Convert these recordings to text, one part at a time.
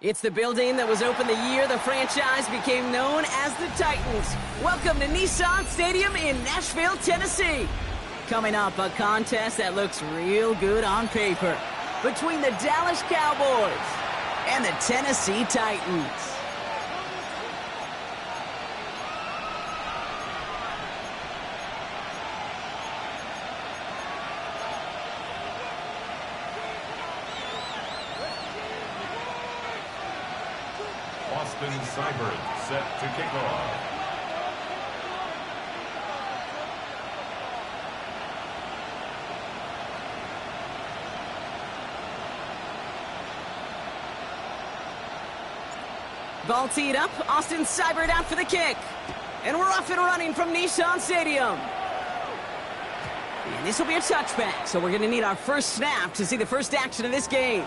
It's the building that was opened the year the franchise became known as the Titans. Welcome to Nissan Stadium in Nashville, Tennessee. Coming up, a contest that looks real good on paper between the Dallas Cowboys and the Tennessee Titans. Austin Seibert set to kick off. Ball teed up, Austin Seibert out for the kick. And we're off and running from Nissan Stadium. And this will be a touchback, so we're going to need our first snap to see the first action of this game.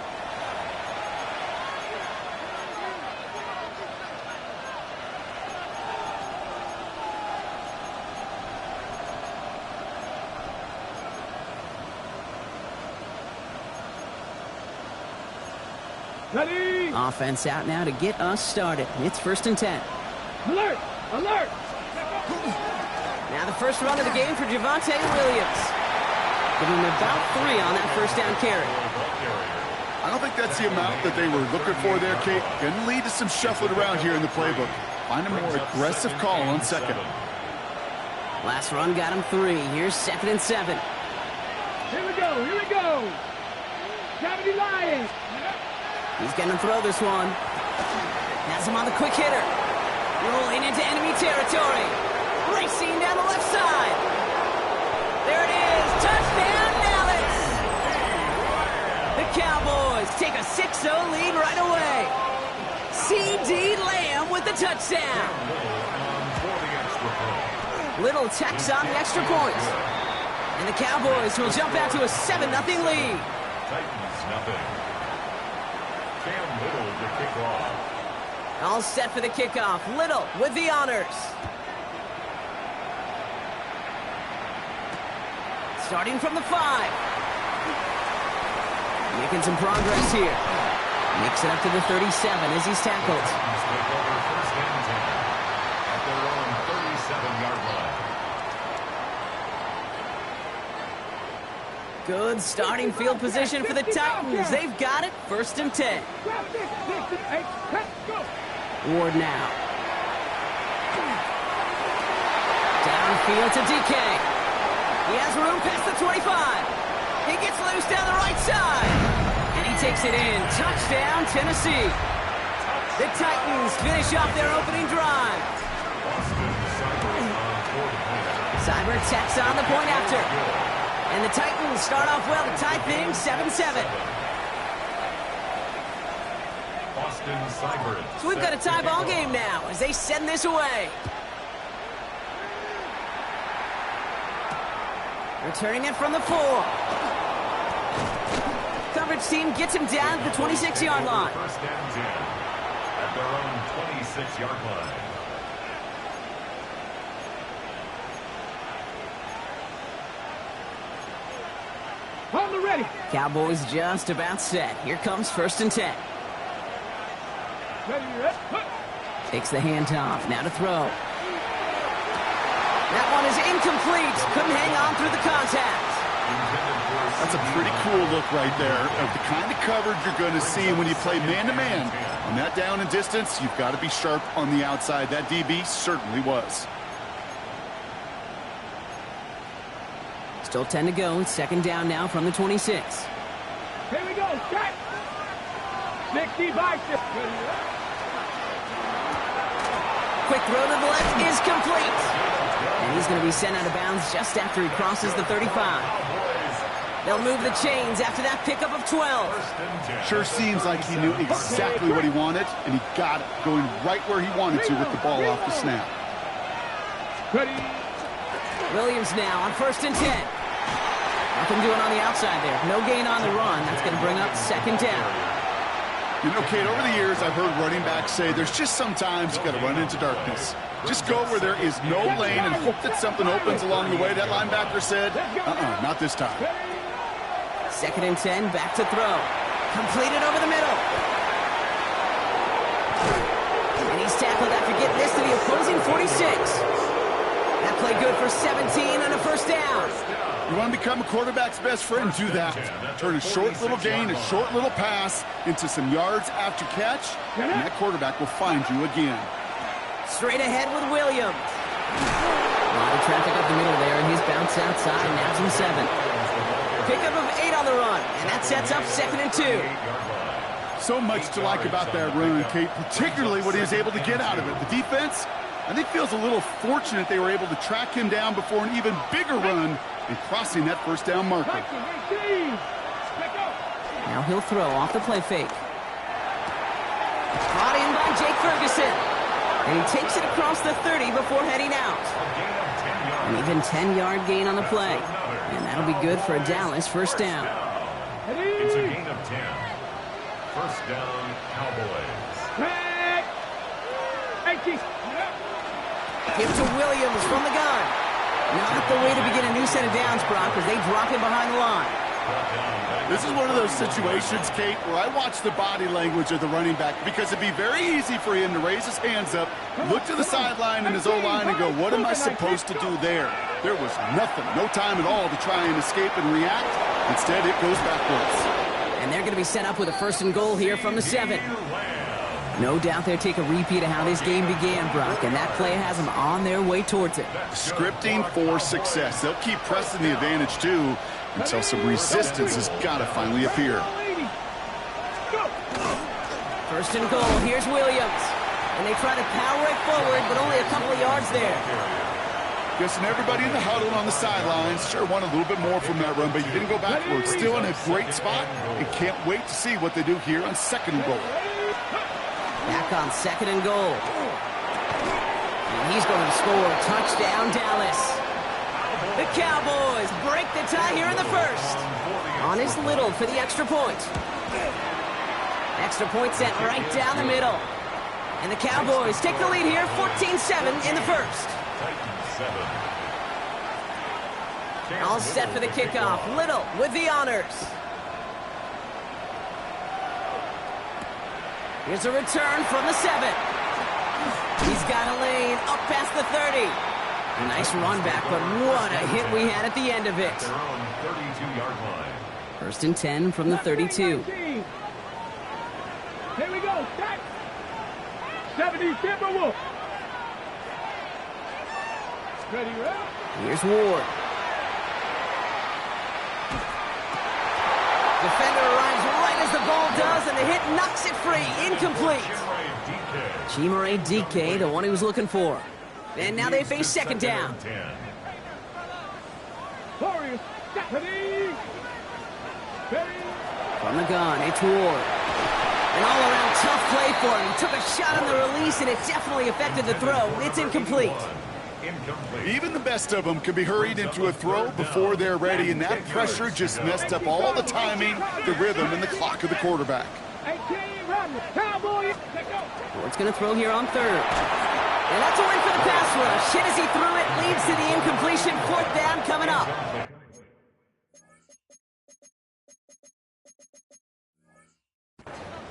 Ready! Offense out now to get us started. It's 1st and 10. Alert! Alert! Now the first run of the game for Javonte Williams. Giving him about 3 on that first down carry. I don't think that's the amount that they were looking for there, Kate. Going to lead to some shuffling around here in the playbook. Find a more aggressive call on second. Last run got him 3. Here's 2nd and 7. Here we go! Here we go! Gravity Lions! He's going to throw this one. Has him on the quick hitter. Rolling into enemy territory. Racing down the left side. There it is. Touchdown, Dallas. The Cowboys take a 6-0 lead right away. C.D. Lamb with the touchdown. Little tacks on the extra point. And the Cowboys will jump out to a 7-0 lead. Titans nothing. Cam Little to kick off. All set for the kickoff. Little with the honors. Starting from the 5. Making some progress here. Makes it up to the 37 as he's tackled. Take over 1st and 10 at their own 37-yard line. Good starting field position for the Titans. They've got it. 1st and 10. Ward now. Downfield to DK. He has room past the 25. He gets loose down the right side. And he takes it in. Touchdown, Tennessee. The Titans finish off their opening drive. Seibert tacks on the point after. And the Titans start off well to tie things 7-7. Austin Seibert. So we've got a tie ball game now as they send this away. Returning it from the 4. Coverage team gets him down at the 26-yard line. 1st and 10 at their own 26-yard line. On the ready! Cowboys just about set. Here comes 1st and 10. Ready, ready. Takes the handoff. Now to throw. That one is incomplete. Couldn't hang on through the contact. That's a pretty cool look right there of the kind of coverage you're going to see when you play man-to-man. On that down and distance, you've got to be sharp on the outside. That DB certainly was. Still 10 to go. It's 2nd down now from the 26. Here we go. Check. 60 bicep. Quick throw to the left is complete. And he's going to be sent out of bounds just after he crosses the 35. They'll move the chains after that pickup of 12. Sure seems like he knew exactly what he wanted, and he got it, going right where he wanted to with the ball off the snap. Ready. Williams now on 1st and 10. Nothing doing on the outside there. No gain on the run. That's going to bring up 2nd down. You know, Kate, over the years, I've heard running backs say there's just sometimes you got to run into darkness. Just go where there is no lane and hope that something opens along the way. That linebacker said, not this time. 2nd and 10, back to throw. Completed over the middle. tackled after getting this to the opposing 46. That play good for 17 and a first down. You want to become a quarterback's best friend? Do that. Turn a short little gain, a short little pass into some yards after catch, and that quarterback will find you again. Straight ahead with Williams. A lot of traffic up the middle there, and he's bounced outside, and now it's in 7. Pickup of 8 on the run, and that sets up 2nd and 2. So much to like about that run, Kate, particularly what he was able to get out of it. The defense, I think, feels a little fortunate they were able to track him down before an even bigger run and crossing that first down marker. Now he'll throw off the play fake. Brought in by Jake Ferguson. And he takes it across the 30 before heading out. An even 10-yard gain on the play. And that'll be good for a Dallas first down. It's a gain of 10. First down, Cowboys. Give to Williams from the gun. Not the way to begin a new set of downs, Brock, as they drop him behind the line. This is one of those situations, Kate, where I watch the body language of the running back because it'd be very easy for him to raise his hands up, look to the sideline and his O-line and go, what am I supposed to do there? There was nothing, no time at all to try and escape and react. Instead, it goes backwards. And they're going to be set up with a 1st and goal here from the 7. No doubt they'll take a repeat of how this game began, Brock, and that play has them on their way towards it. Scripting for success. They'll keep pressing the advantage, too, until some resistance has got to finally appear. 1st and goal. Here's Williams. And they try to power it forward, but only a couple of yards there. Guessing everybody in the huddle on the sidelines sure want a little bit more from that run, but you didn't go backwards. Still in a great spot and can't wait to see what they do here on 2nd and goal. Back on 2nd and goal. And he's going to score. Touchdown, Dallas. The Cowboys break the tie here in the 1st. On is Little for the extra point. Extra point sent right down the middle. And the Cowboys take the lead here, 14-7 in the 1st. All set for the kickoff. Little with the honors. Here's a return from the 7. He's got a lane up past the 30. A nice run back, but what a hit we had at the end of it. 32-yard line. 1st and 10 from the 32. Here we go. 70 Timberwolves. Ready, right? Here's Ward. Defender arrives right as the ball does, and the hit knocks it free. Incomplete. Chimere Dike, the one he was looking for. And now they face 2nd down. Warriors. From the gun, it's Ward. An all-around tough play for him. He took a shot on the release, and it definitely affected the throw. It's incomplete. Even the best of them can be hurried into a throw before they're ready, and that pressure just messed up all the timing, the rhythm, and the clock of the quarterback. Ward's going to throw here on 3rd. And that's a win for the pass rush. Hit as he threw it, leads to the incompletion. 4th down coming up.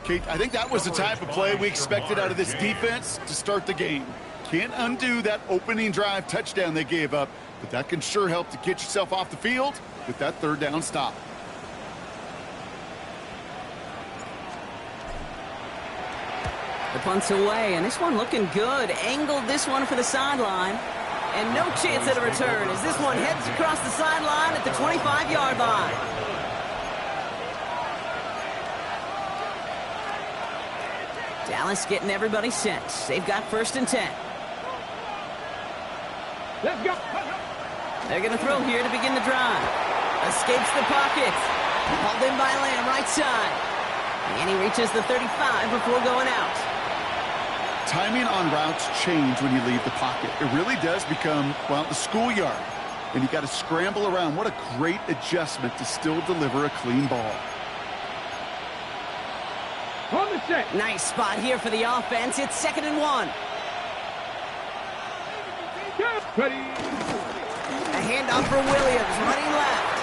Kate, I think that was the type of play we expected out of this defense to start the game. Can't undo that opening drive touchdown they gave up, but that can sure help to get yourself off the field with that 3rd down stop. The punt's away, and this one looking good. Angled this one for the sideline. And no chance at a return as this one heads across the sideline at the 25-yard line. Dallas getting everybody set. They've got 1st and 10. Let's go. They're going to throw here to begin the drive. Escapes the pocket. Hauled in by Lamb, right side. And he reaches the 35 before going out. Timing on routes change when you leave the pocket. It really does become, well, the schoolyard. And you got to scramble around. What a great adjustment to still deliver a clean ball. On the set. Nice spot here for the offense. It's 2nd and 1. Ready. A handoff for Williams, running left.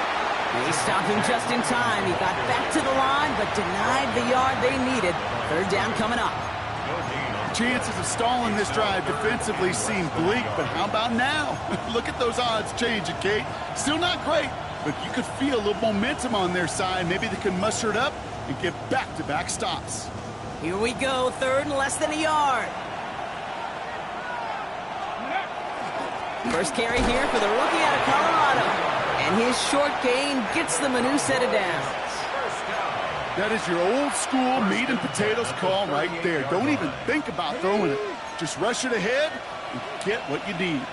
They stopped him just in time. He got back to the line, but denied the yard they needed. 3rd down coming up. No gain on Chances of stalling this drive defensively seem bleak, but how about now? Look at those odds changing, Kate. Still not great, but you could feel a little momentum on their side. Maybe they can muster it up and get back-to-back stops. Here we go, third and less than a yard. First carry here for the rookie out of Colorado. And his short gain gets them a new set of downs. That is your old school meat and potatoes call right there. Don't even think about throwing it. Just rush it ahead and get what you need.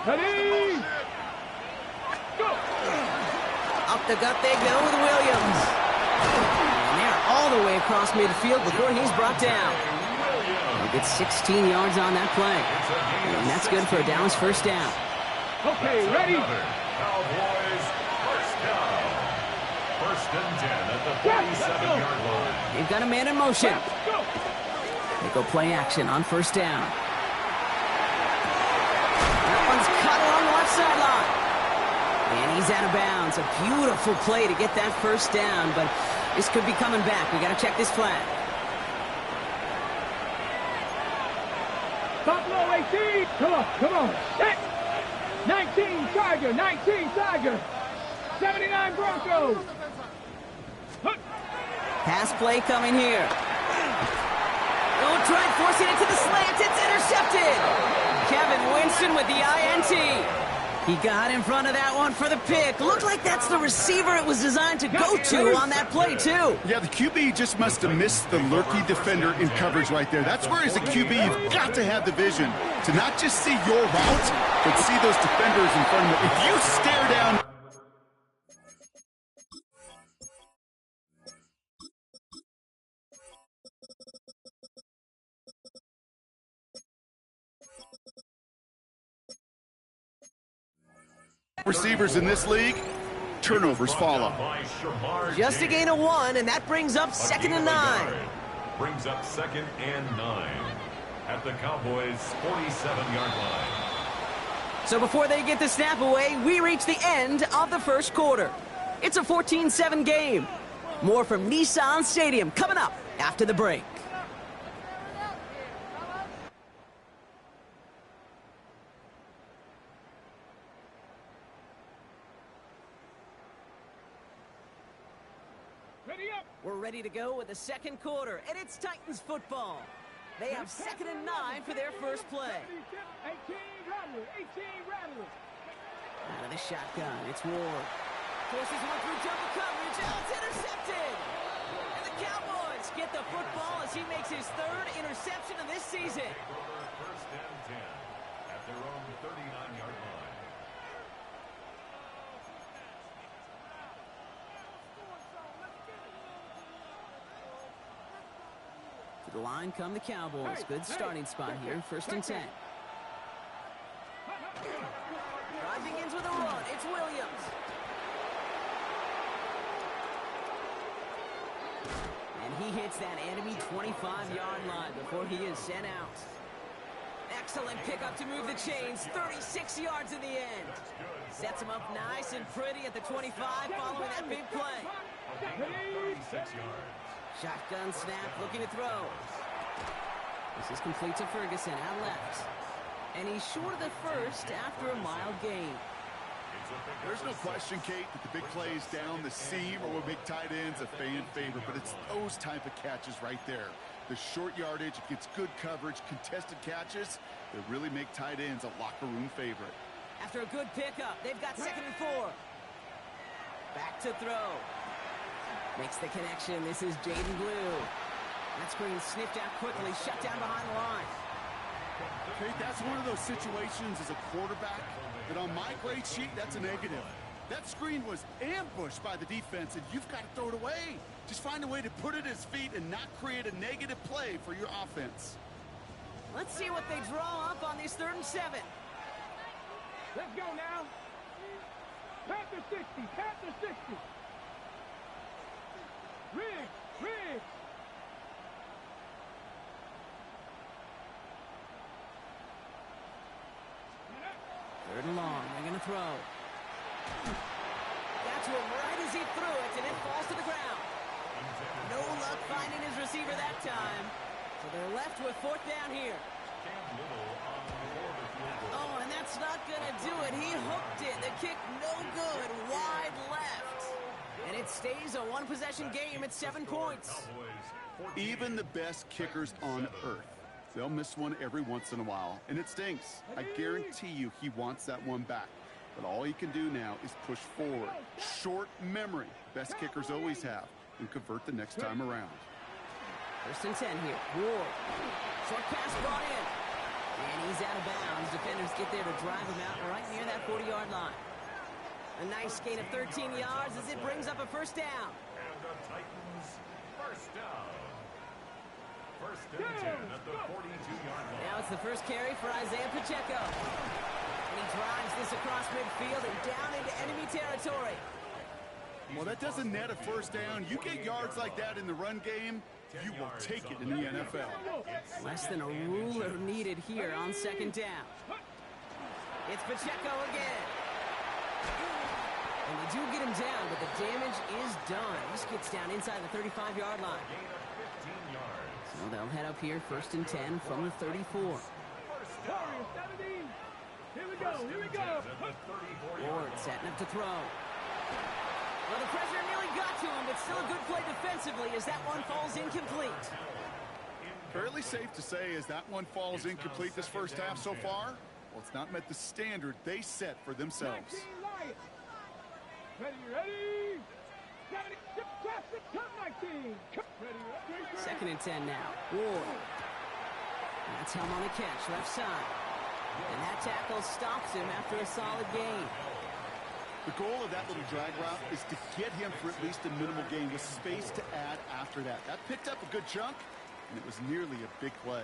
Ready? Go! Up the gut they go with Williams. And they're all the way across midfield before he's brought down. He gets 16 yards on that play. And that's good for a Dallas first down. Okay, ready? Cowboys first down. First and 10 at the 47-yard line. They've got a man in motion. Go! They go play action on first down. That one's cut along the left sideline. And he's out of bounds. A beautiful play to get that first down, but this could be coming back. We got to check this flag. Buffalo 18. Come on. Set. 19 Tiger. 19 Tiger. 79 Broncos. Hook. Pass play coming here. Oh, try forcing it to the slant. It's intercepted. Kevin Winston with the INT. He got in front of that one for the pick. Looked like that's the receiver it was designed to go to on that play, too. Yeah, the QB just must have missed the lurky defender in coverage right there. That's where, as a QB, you've got to have the vision to not just see your route, but see those defenders in front of you. If you stare down... receivers in this league, turnovers follow. Just a gain of 1, and that brings up 2nd and 9. Brings up 2nd and 9 at the Cowboys' 47-yard line. So before they get the snap away, we reach the end of the first quarter. It's a 14-7 game. More from Nissan Stadium coming up after the break. We're ready to go with the second quarter, and it's Titans football. They have 2nd and 9 for their first play. 18 Rattler. Out of the shotgun, it's Ward. Forces one through double coverage, and it's intercepted. And the Cowboys get the football as he makes his 3rd interception of this season. First and 10 at their own 39-yard line. To the line come the Cowboys. Good starting spot here, 1st and 10. Drive begins with a run. It's Williams. And he hits that enemy 25-yard line before he is sent out. Excellent pickup to move the chains. 36 yards in the end. Sets him up nice and pretty at the 25 following that big play. 36 yards. Shotgun snap, looking to throw. This is complete to Ferguson, out left. And he's short of the first after a mild gain. There's no question, Kate, that the big plays down the seam or with big tight ends a fan favorite, but it's those type of catches right there. The short yardage, it gets good coverage, contested catches that really make tight ends a locker room favorite. After a good pickup, they've got 2nd and 4. Back to throw. Makes the connection. This is Jaden Blue. That screen sniffed out quickly, shut down behind the line. Kate, that's one of those situations as a quarterback that on my grade sheet, that's a negative. That screen was ambushed by the defense, and you've got to throw it away. Just find a way to put it at his feet and not create a negative play for your offense. Let's see what they draw up on this 3rd and 7. Let's go now. Panther 60. Panther 60. Riggs. 3rd and long. They're going to throw. That's one right as he threw it, and it falls to the ground. No luck finding his receiver that time. kick, no good, wide left. And it stays a one-possession game at 7 points. Even the best kickers on earth, they'll miss one every once in a while, and it stinks. I guarantee you he wants that one back. But all he can do now is push forward. Short memory, best kickers always have, and convert the next time around. 1st and 10 here. Ward. Short pass brought in. And he's out of bounds. Defenders get there to drive him out right near that 40-yard line. A nice gain of 13 yards as it brings up a 1st down. And the Titans, 1st down. 1st and 10 at the 42-yard line. Now it's the first carry for Isaiah Pacheco. And he drives this across midfield and down into enemy territory. Well, that doesn't net a 1st down. You get yards like that in the run game, you will take it in the NFL. Less than a ruler needed here on 2nd down. It's Pacheco again. And they do get him down, but the damage is done. This gets down inside the 35-yard line. Gain of 15 yards. So they'll head up here 1st and 10 from the 34. 1st down. 17. Here we go, here we go. Ward setting up to throw. Well, the pressure nearly got to him, but still a good play defensively as that one falls incomplete. Fairly safe to say as that one falls incomplete this 1st half so far, well, it's not met the standard they set for themselves. 19 Lions. Ready. 70, come 19. Ready. 2nd and 10 now. Ward. That's him on the catch, left side. And that tackle stops him after a solid gain. The goal of that little drag route is to get him for at least a minimal gain with space to add after that. That picked up a good chunk, and it was nearly a big play.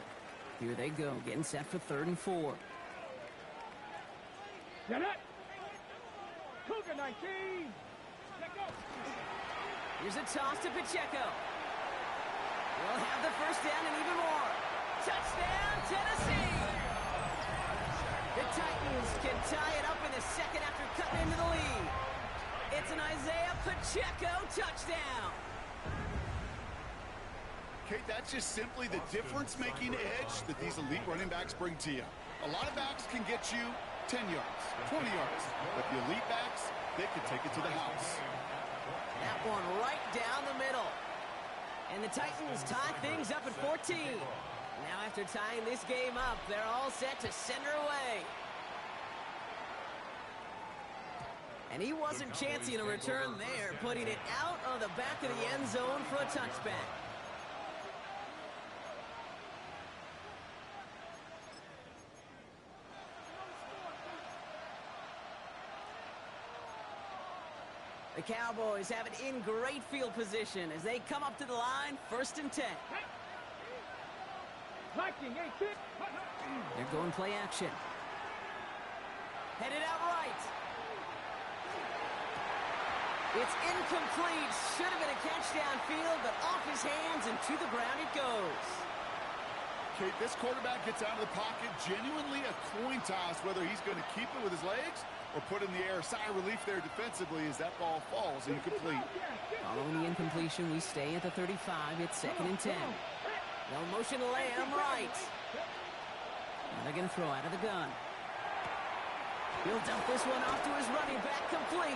Here they go, getting set for 3rd and 4. Get it. Cougar 19. Let go. Here's a toss to Pacheco. We'll have the 1st down and even more. Touchdown, Tennessee! The Titans can tie it up in the 2nd after cutting into the lead. It's an Isaiah Pacheco touchdown. Kate, that's just simply the difference-making edge that these elite running backs bring to you. A lot of backs can get you 10 yards, 20 yards, but the elite backs, they can take it to the house. That one right down the middle. And the Titans tie things up at 14. Now after tying this game up, they're all set to send her away. And he wasn't chancing a return there, putting it out of the back of the end zone for a touchback. The Cowboys have it in great field position as they come up to the line, 1st and 10. Viking, 18. They're going play action. Headed out right. It's incomplete. Should have been a catch downfield, but off his hands and to the ground it goes. Kate, this quarterback gets out of the pocket, genuinely a coin toss whether he's going to keep it with his legs or put in the air. Sigh of relief there defensively as that ball falls incomplete. Following the incompletion, we stay at the 35. It's 2nd and 10. No motion to Lamb right. Now they're going to throw out of the gun. He'll dump this one off to his running back, complete.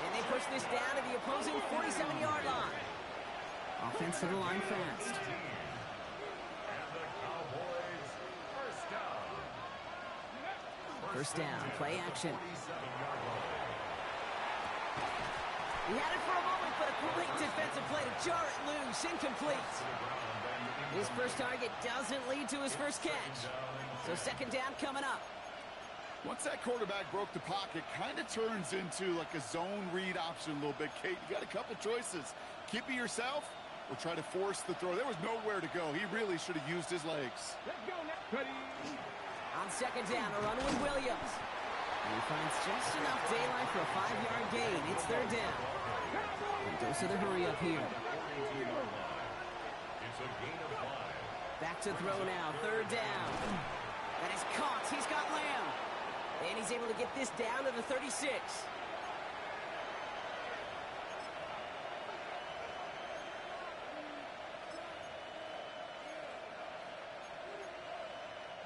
And they push this down to the opposing 47-yard line. Offense to the line fast. And the Cowboys, 1st down. 1st down, play action. 47-yard line. He had it for a moment, but a great defensive play to jar it loose, incomplete. His first target doesn't lead to his first catch. So 2nd down coming up. Once that quarterback broke the pocket, kind of turns into like a zone read option a little bit, Kate. You got a couple choices. Keep it yourself or try to force the throw. There was nowhere to go. He really should have used his legs. Let's go now. Ready. On 2nd down, a run with Williams. And he finds just enough daylight for a 5-yard gain. It's 3rd down. And goes to the hurry up here. It's a gain of 5. Back to throw now, 3rd down. That is caught. He's got Lamb. And he's able to get this down to the 36.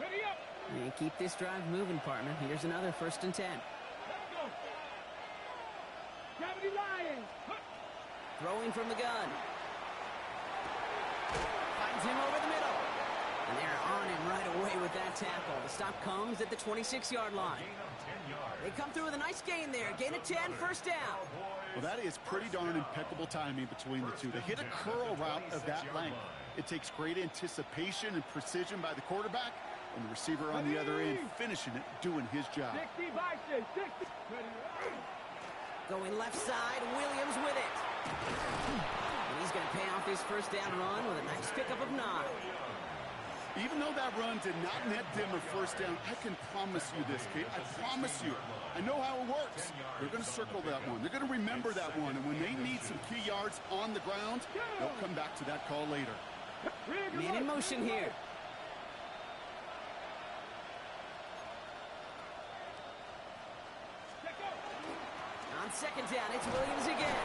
Ready up. And keep this drive moving, partner. Here's another 1st and 10. Let's go. lying. Throwing from the gun. Finds him over the middle. And they're on him right away with that tackle. The stop comes at the 26-yard line. They come through with a nice gain there. Gain of 10, first down. Well, that is pretty darn impeccable timing between the two. To hit a curl route of that length, it takes great anticipation and precision by the quarterback, and the receiver on the other end finishing it, doing his job. 60 Vikings, 60. Going left side, Williams with it. And he's going to pay off his first down run with a nice pickup of 9. Even though that run did not net them a first down, I can promise you this, Kate. I promise you. I know how it works. They're going to circle that one. They're going to remember that one. And when they need some key yards on the ground, they'll come back to that call later. Man in motion here. On second down, it's Williams again.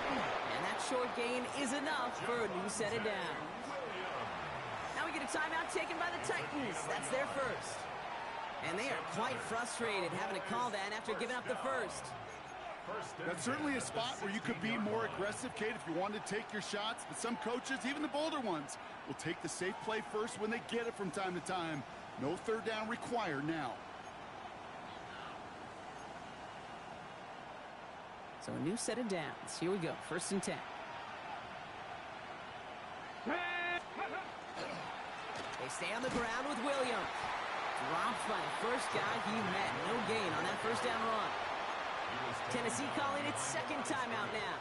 And that short gain is enough for a new set of downs. Now we get a timeout taken by the Titans. That's their first. And they are quite frustrated having to call that after giving up the first. That's certainly a spot where you could be more aggressive, Kate, if you wanted to take your shots. But some coaches, even the bolder ones, will take the safe play first when they get it from time to time. No third down required now. So a new set of downs. Here we go, first and 10. They stay on the ground with Williams. Dropped by the first guy he met. No gain on that first down run. Tennessee calling its second timeout now,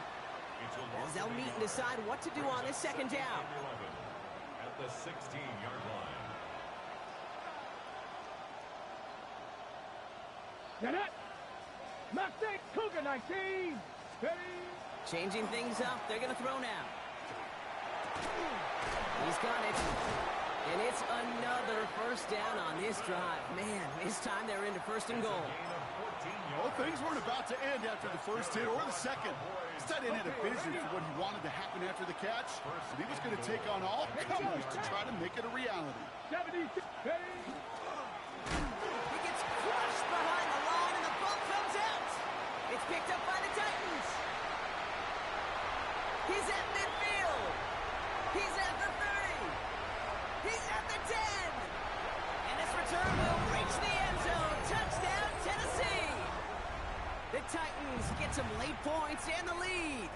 as they'll meet and decide what to do on this second down. At the 16-yard line. Get it. Mustang Cougar 19. Changing things up. They're going to throw now. He's got it. And it's another first down on this drive. Man, this time they're into first and goal. Well, things weren't about to end after the first hit or the second. This tight end had a vision for what he wanted to happen after the catch, and he was going to take on all comers to try to make it a reality. 76. He gets crushed behind the line, and the ball comes out. It's picked up by the Titans. He's at midfield. He's at the 30. He's at the 10. And this return will reach the end zone. Touchdown, Tennessee. The Titans get some late points and the lead.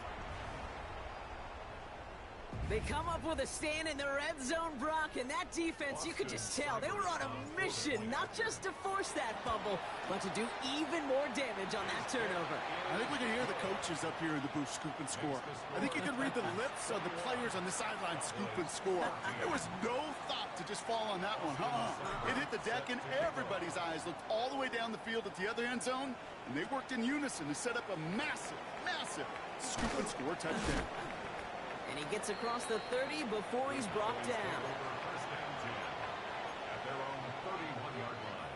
They come up with a stand in the red zone, Brock, and that defense, you could just tell, they were on a mission, not just to force that fumble, but to do even more damage on that turnover. I think we can hear the coaches up here in the booth scoop and score. I think you can read the lips of the players on the sideline scoop and score. There was no thought to just fall on that one. It hit the deck, and everybody's eyes looked all the way down the field at the other end zone, and they worked in unison to set up a massive, massive scoop and score touchdown. And he gets across the 30 before he's brought down. First and 10 at their own 31-yard line.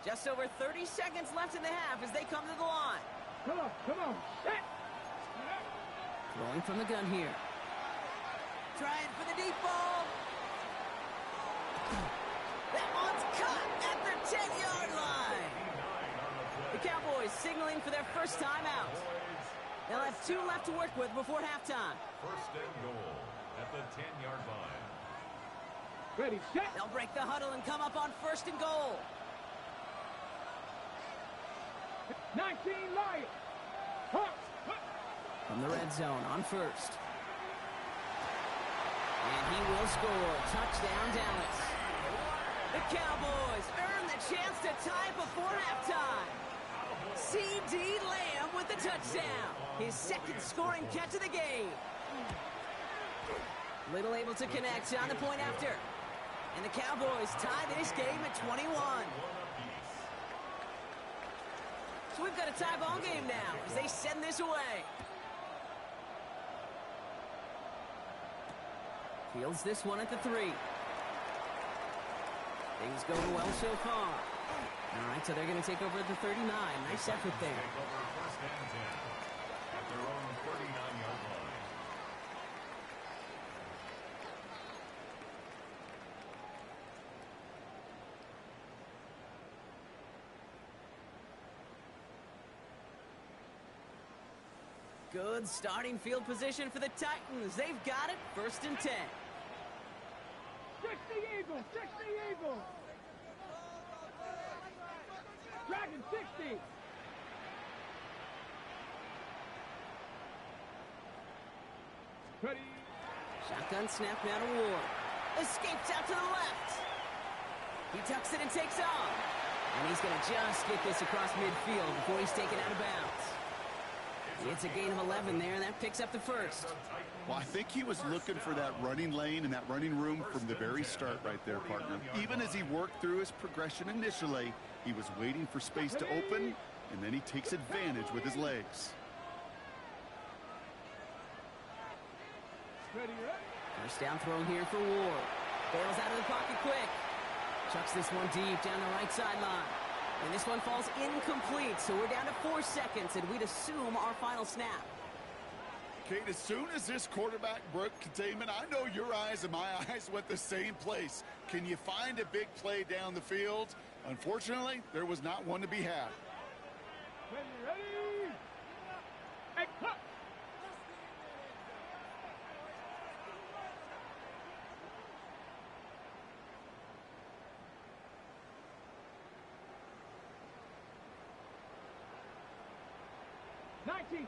Just over 30 seconds left in the half as they come to the line. Come on, set. Throwing from the gun here. Trying for the deep ball. That one's caught at the 10-yard line. The Cowboys signaling for their first time out. They'll have 2 left to work with before halftime. First and goal at the 10-yard line. Ready, set. They'll break the huddle and come up on first and goal. 19 Lions. From the red zone on first. And he will score. Touchdown, Dallas. The Cowboys earn the chance to tie before halftime. C.D. Lamb with the touchdown. His second scoring catch of the game. Little able to connect on the point after. And the Cowboys tie this game at 21. So we've got a tie ball game now as they send this away. Fields this one at the 3. Things going well so far. All right, so they're going to take over at the 39. Nice effort there. Take over first and 10 at their own 39-yard line. Good starting field position for the Titans. They've got it, 1st and 10. 60 Eagles, 60 Eagles. Dragon 60. Ready. Shotgun snap now to Ward. Escapes out to the left. He tucks it and takes off. And he's going to just get this across midfield before he's taken out of bounds. It's a gain of 11 there, and that picks up the first. Well, I think he was looking for that running lane and that running room from the very start right there, partner. Even as he worked through his progression initially, he was waiting for space to open, and then he takes advantage with his legs. Ready, ready. First down throw here for Ward. Bails out of the pocket quick. Chucks this one deep down the right sideline. And this one falls incomplete, so we're down to 4 seconds, and we'd assume our final snap. Kate, as soon as this quarterback broke containment, I know your eyes and my eyes went the same place. Can you find a big play down the field? Unfortunately, there was not one to be had. Ready, ready. And cut.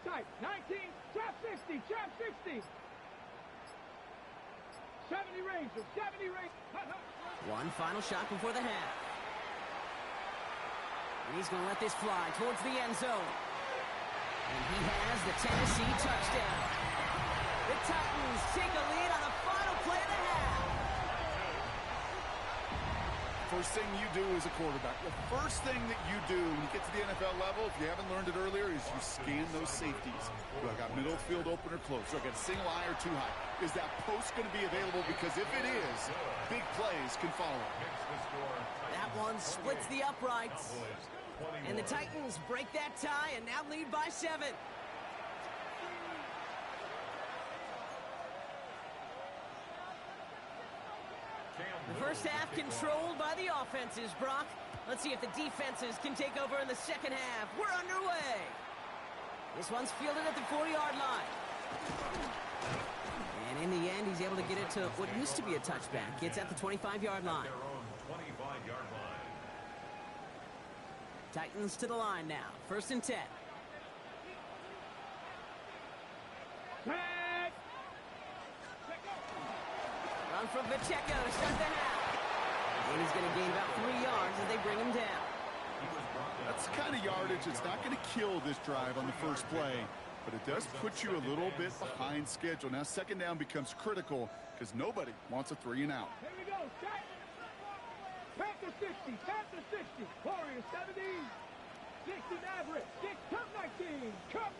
Tight, 19, trap 60, trap 60. 70 Rangers, 70 Rangers. One final shot before the half. And he's going to let this fly towards the end zone. And he has the Tennessee touchdown. The Titans take a lead on the final play of the half. First thing you do as a quarterback, the first thing that you do when you get to the NFL level, if you haven't learned it earlier, is you scan those safeties. Do I got middle field open or close? Do I got single high or too high? Is that post going to be available? Because if it is, big plays can follow. That one splits the uprights. And the Titans break that tie and now lead by 7. The first half controlled by the offenses, Brock. Let's see if the defenses can take over in the second half. We're underway. This one's fielded at the 40-yard line. And in the end, he's able to get it to what used to be a touchback. It's at the 25-yard line. Their own 25-yard line. Titans to the line now. 1st and 10. Run from Pacheco to start the half. And he's going to gain about 3 yards as they bring him down. That's the kind of yardage that's not going to kill this drive on the first play, but it does put you a little bit behind schedule. Now, second down becomes critical because nobody wants a 3 and out. Here we go, set. Panther 60, Panther 60. Warriors 70. 60 Maverick. 6, Cup 19. Cup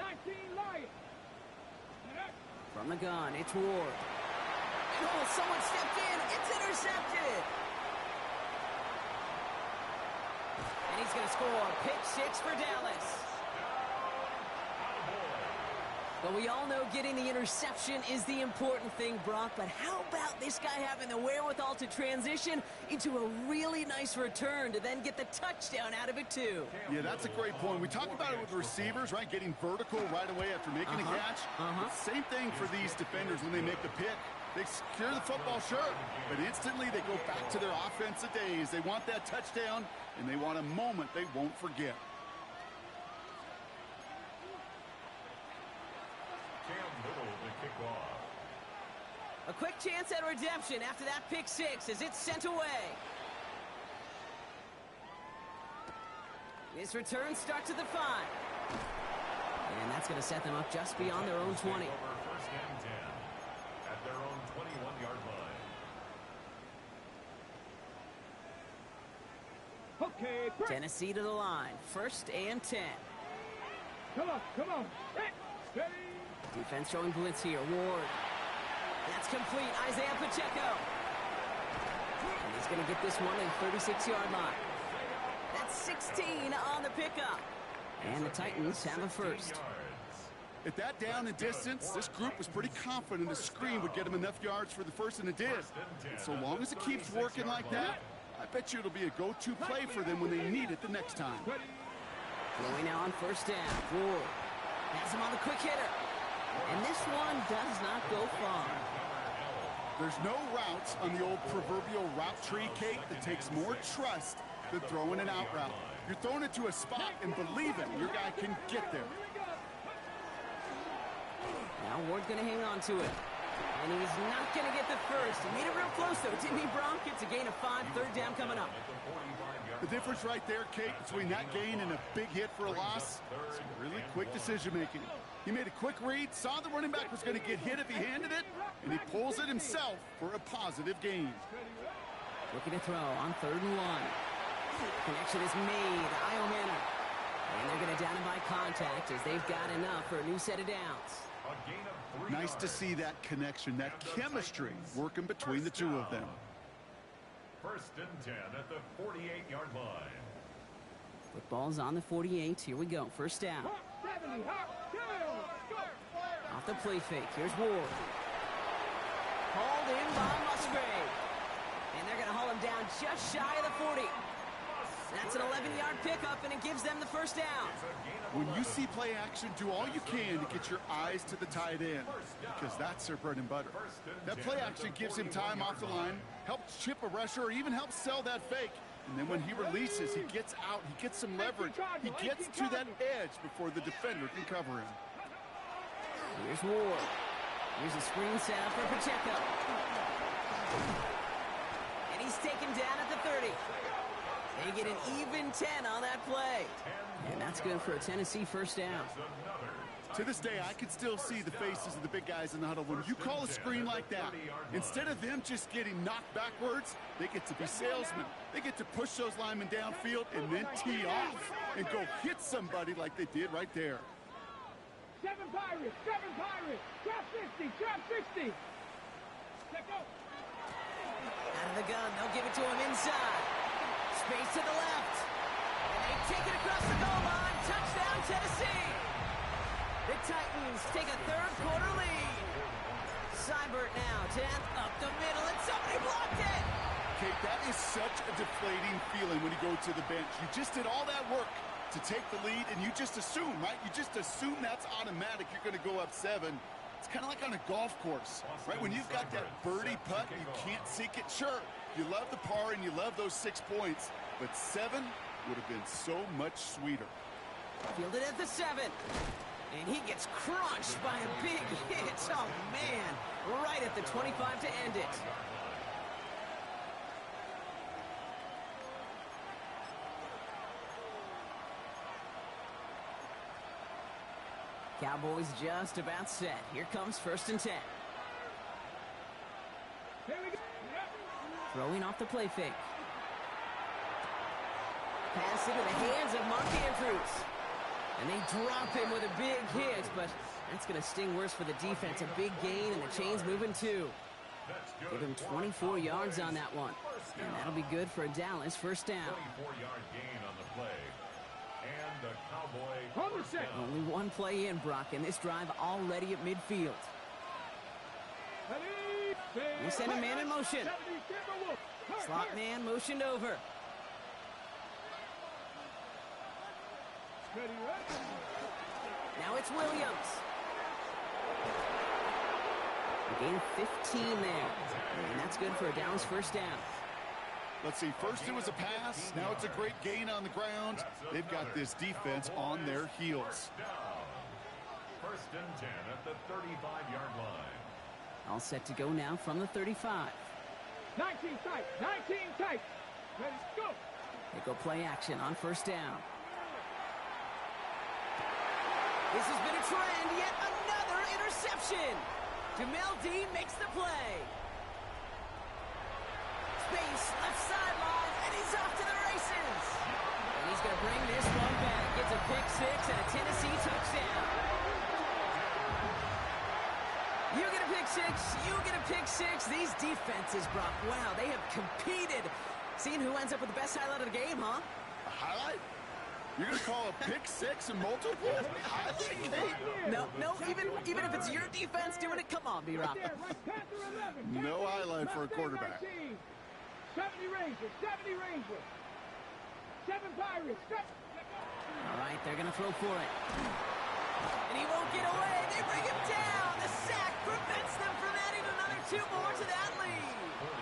19, Lions. From the gun, it's Ward. Oh, someone stepped in. It's intercepted. And he's going to score. Pick 6 for Dallas. But we all know getting the interception is the important thing, Brock. But how about this guy having the wherewithal to transition into a really nice return to then get the touchdown out of it, too? Yeah, that's a great point. We talk about it with receivers, right? Getting vertical right away after making a catch. Same thing for these defenders when they make the pick. They secure the football, sure, but instantly they go back to their offensive days. They want that touchdown, and they want a moment they won't forget. A quick chance at redemption after that pick 6 as it's sent away. This return starts at the 5. And that's going to set them up just beyond their own 20. First and 10 at their own 21-yard line. Okay, break. Tennessee to the line. 1st and 10. Come on. Steady. Defense showing blitz here. Ward. That's complete. Isaiah Pacheco. And he's going to get this one at the 36-yard line. That's 16 on the pickup. And the Titans have a first. At that down and distance, this group was pretty confident the screen would get them enough yards for the first, and it did. And so long as it keeps working like that, I bet you it'll be a go-to play for them when they need it the next time. Going now on 1st down. Ward. Has him on the quick hitter. And this one does not go far. There's no routes on the old proverbial route tree, Kate, that takes more trust than throwing an out route. You're throwing it to a spot and believing your guy can get there. Now Ward's going to hang on to it. And he's not going to get the first. He made it real close, though, didn't he, Bronk? It's a gain of 5, third down coming up. The difference right there, Kate, between that gain and a big hit for a loss, some really quick decision-making. He made a quick read, saw the running back was going to get hit if he handed it, and he pulls it himself for a positive gain. Looking to throw on 3rd and 1. Connection is made. Iohanna. And they're going to down him by contact as they've got enough for a new set of downs. Nice to see that connection, that chemistry working between the two of them. 1st and 10 at the 48-yard line. Football's on the 48. Here we go. First down. Off the play fake. Here's Ward. Hauled in by Musgrave. And they're going to haul him down just shy of the 40. That's an 11-yard pickup, and it gives them the first down. When you see play action, do all you can to get your eyes to the tight end, because that's their bread and butter. That play action gives him time off the line, helps chip a rusher, or even helps sell that fake. And then when he releases, he gets out, he gets some leverage. He gets to that edge before the defender can cover him. Here's Ward. Here's a screen setup for Pacheco. And he's taken down at the 30. They get an even 10 on that play. And that's good for a Tennessee first down. To this day, I can still see the faces of the big guys in the huddle. When you call a screen like that, instead of them just getting knocked backwards, they get to be salesmen. They get to push those linemen downfield and then tee off and go hit somebody like they did right there. 7 Pirates, trap 50, trap 60. Let go. Out of the gun, they'll give it to him inside. Space to the left. And they take it across the goal line. Touchdown, Tennessee. The Titans take a third-quarter lead. Seibert now, 10th, up the middle, and somebody blocked it. Kate, that is such a deflating feeling when you go to the bench. You just did all that work to take the lead, and you just assume, right? You just assume that's automatic. You're going to go up 7. It's kind of like on a golf course, right? When you've got that birdie putt, you can't sink it. Sure, you love the par and you love those 6 points, but 7 would have been so much sweeter. Fielded at the 7. And he gets crushed by a big hit. Oh, man. Right at the 25 to end it. Cowboys just about set. Here comes 1st and 10. Here we go. Throwing off the play fake. Pass into the hands of Mark Andrews. And they drop him with a big hit, but that's going to sting worse for the defense. A big gain, and the chain's moving too. Give him 24 yards on that one. And that'll be good for a Dallas first down. 24-yard gain on the play. And the Cowboy Hold the Only one play in, Brock, and this drive already at midfield. We send a man in motion. Slot man motioned over. Now it's Williams. A gain of 15 there. And that's good for a Dallas first down. Let's see, first it was a pass, now it's a great gain on the ground. They've got this defense on their heels. 1st and 10 at the 35-yard line. All set to go now from the 35. 19 tight, 19 tight. Ready, go. They go play action on first down. This has been a trend, yet another interception. Jamel D makes the play. Space, left sideline, and he's off to the races. And he's going to bring this one back. Gets a pick 6 and a Tennessee touchdown. You get a pick 6, you get a pick 6. These defenses, Brock, wow, they have competed. Seeing who ends up with the best highlight of the game, huh? A highlight? You're going to call a pick 6 and multiple? Highlight? No, even if it's your defense doing it, come on, B-Rock. No highlight for a quarterback. 70 Rangers, 70 Rangers. 7 Pirates, All right, they're going to throw for it. And he won't get away. They bring him down. The sack prevents them from adding another 2 more to that lead. 30.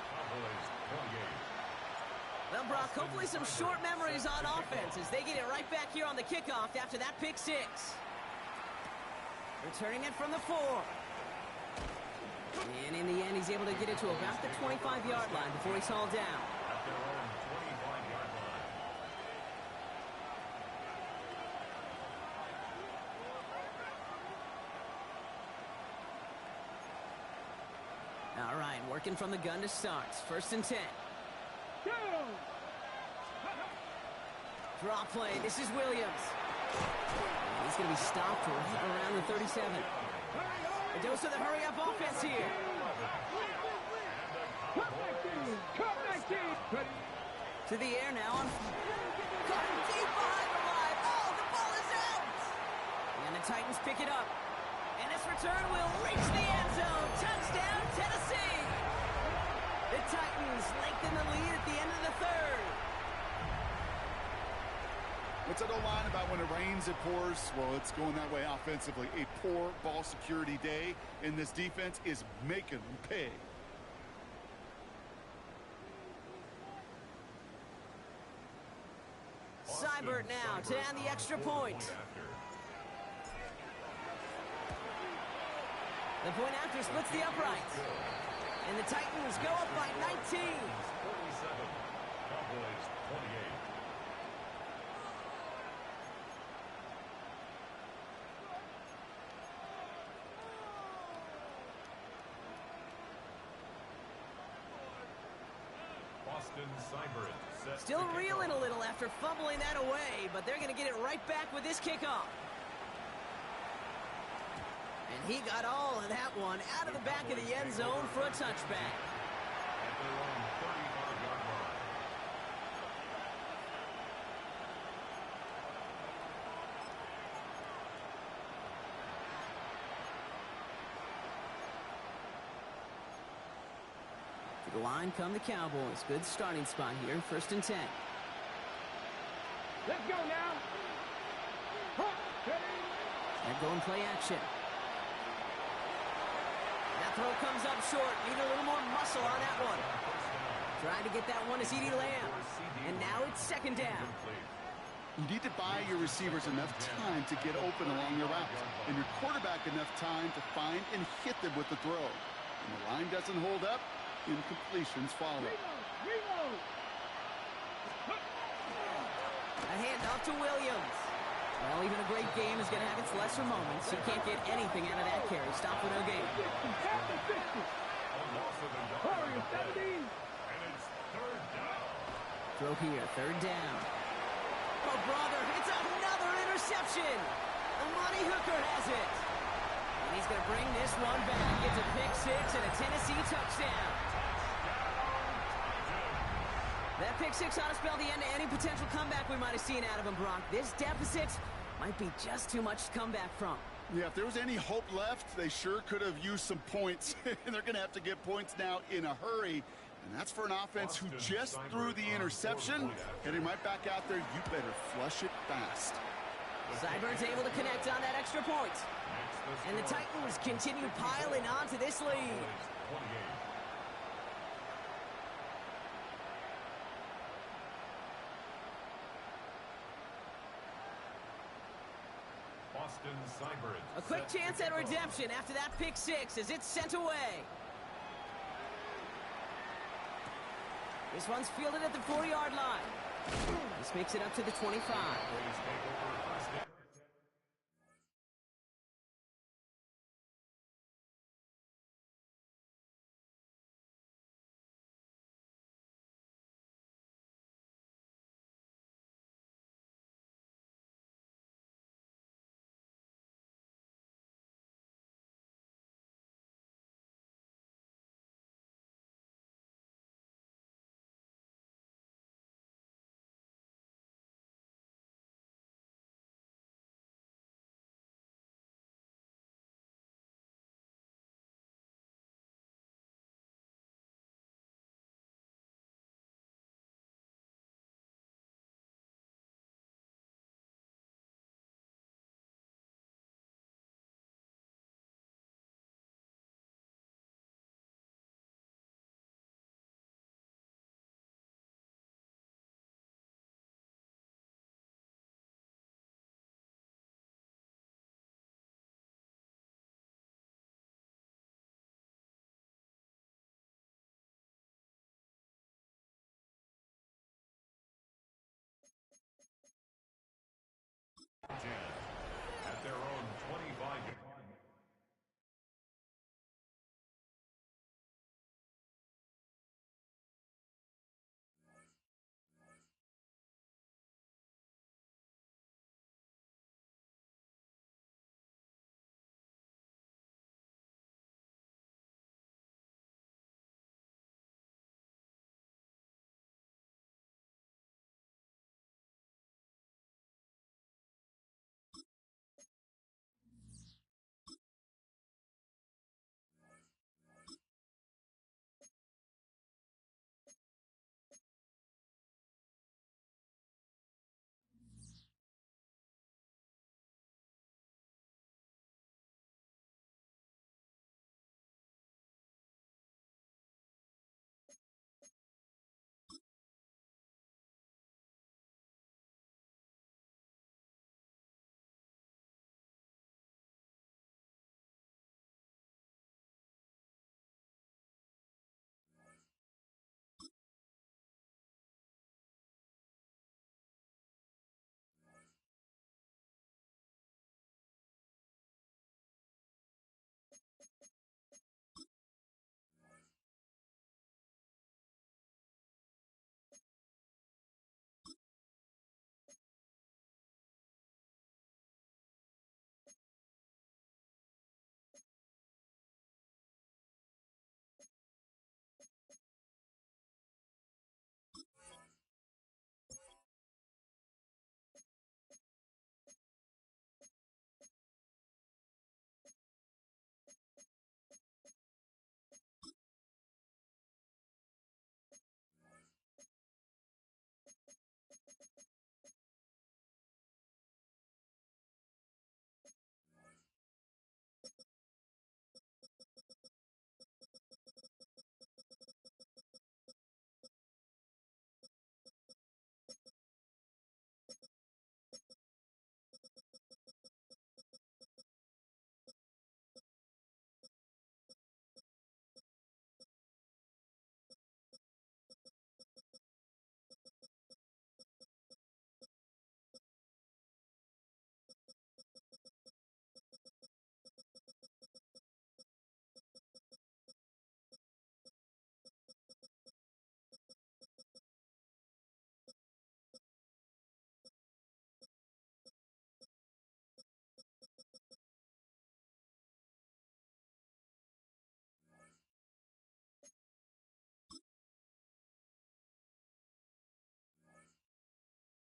Cowboys 28. Well, Brock, hopefully some short memories on offense as they get it right back here on the kickoff after that pick 6. Returning it from the 4. And in the end, he's able to get it to about the 25-yard line before he's hauled down. At their own 25-yard line. All right, working from the gun to start. 1st and 10. Go! Draw play. This is Williams. And he's going to be stopped right around the 37. A dose of the hurry-up offense here. Cup 19! Ready? To the air now. Caught him deep behind the line. Oh, the ball is out! And the Titans pick it up. And this return will reach the end zone. Touchdown, Tennessee! The Titans lengthen the lead at the end of the 3rd. What's that old line about when it rains, it pours? Well, it's going that way offensively. A poor ball security day, and this defense is making them pay. Seibert now to add the extra point. The point after splits the uprights. And the Titans go up by 19. 47. Cowboys 28. Boston Seibert sets Still the reeling a kickoff. little after fumbling that away, but they're going to get it right back with this kickoff. And he got all of that one out of the back of the end zone for a touchback. At their own 35-yard line. To the line come the Cowboys. Good starting spot here. 1st and 10. Let's go now! Ready? And go and play action. That throw comes up short. Need a little more muscle on that one. Trying to get that one to CeeDee Lamb. And now it's 2nd down. You need to buy your receivers enough time to get open along their route, and your quarterback enough time to find and hit them with the throw. When the line doesn't hold up, incompletions follow. Reload! A handoff to Williams. Well, even a great game is going to have its lesser moments. He can't get anything out of that carry. Stop for no gain. 50, half the 50. A loss of a yard Hurry, on the play. 17. And it's 3rd down. Throw here. 3rd down. Oh, brother. It's another interception. Amani Hooker has it. And he's going to bring this one back. He gets a pick 6 and a Tennessee touchdown. That pick 6 ought to spell the end to any potential comeback we might have seen out of him, Brock. This deficit might be just too much to come back from. Yeah, if there was any hope left, they sure could have used some points. And they're going to have to get points now in a hurry. And that's for an offense who just threw the interception. Heading right back out there, you better flush it fast. Seibert's able to connect on that extra point. And the Titans continue piling on to this lead. 28. Boston Seibert. A quick chance at redemption after that pick 6 as it's sent away. This one's fielded at the 40-yard line. This makes it up to the 25. Cowboys take over